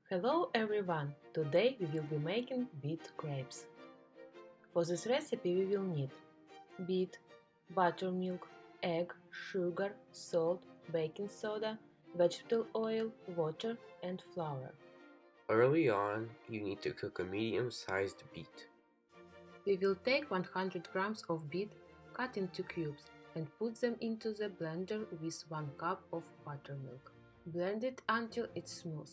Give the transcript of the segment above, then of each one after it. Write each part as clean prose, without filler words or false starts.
Hello everyone! Today we will be making beet crepes. For this recipe we will need beet, buttermilk, egg, sugar, salt, baking soda, vegetable oil, water and flour. Early on, you need to cook a medium-sized beet. We will take 100 grams of beet, cut into cubes, and put them into the blender with 1 cup of buttermilk. Blend it until it's smooth.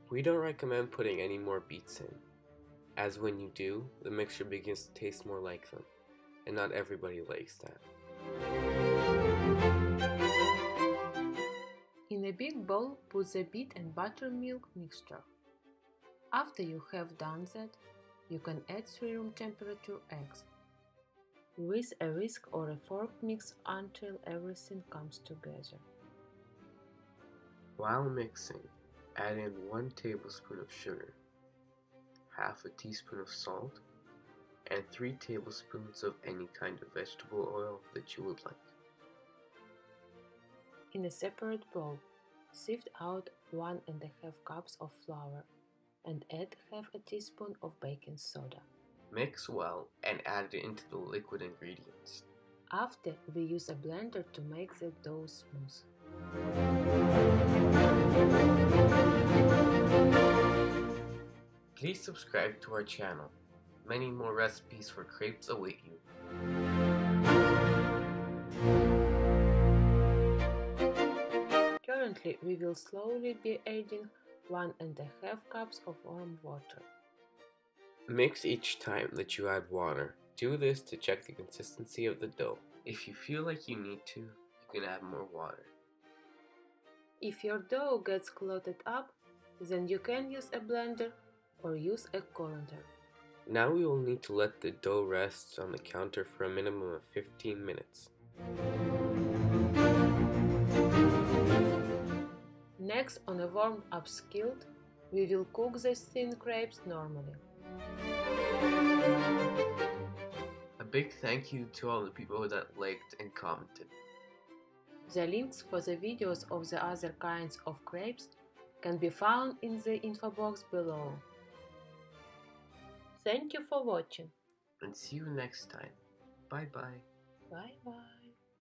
We don't recommend putting any more beets in, as when you do, the mixture begins to taste more like them, and not everybody likes that. In a big bowl, put the beet and buttermilk mixture. After you have done that, you can add 3 room temperature eggs. With a whisk or a fork mix until everything comes together. While mixing, add in 1 tablespoon of sugar, half a teaspoon of salt, and 3 tablespoons of any kind of vegetable oil that you would like. In a separate bowl, sift out 1.5 cups of flour and add half a teaspoon of baking soda. Mix well and add it into the liquid ingredients. After, we use a blender to make the dough smooth. Please subscribe to our channel. Many more recipes for crepes await you. Currently, we will slowly be adding 1.5 cups of warm water. Mix each time that you add water. Do this to check the consistency of the dough. If you feel like you need to, you can add more water. If your dough gets clotted up, then you can use a blender or use a colander. Now we will need to let the dough rest on the counter for a minimum of 15 minutes. Next, on a warmed up skillet, we will cook the thin crepes normally. A big thank you to all the people that liked and commented. The links for the videos of the other kinds of crepes can be found in the info box below. Thank you for watching. And see you next time. Bye bye. Bye bye.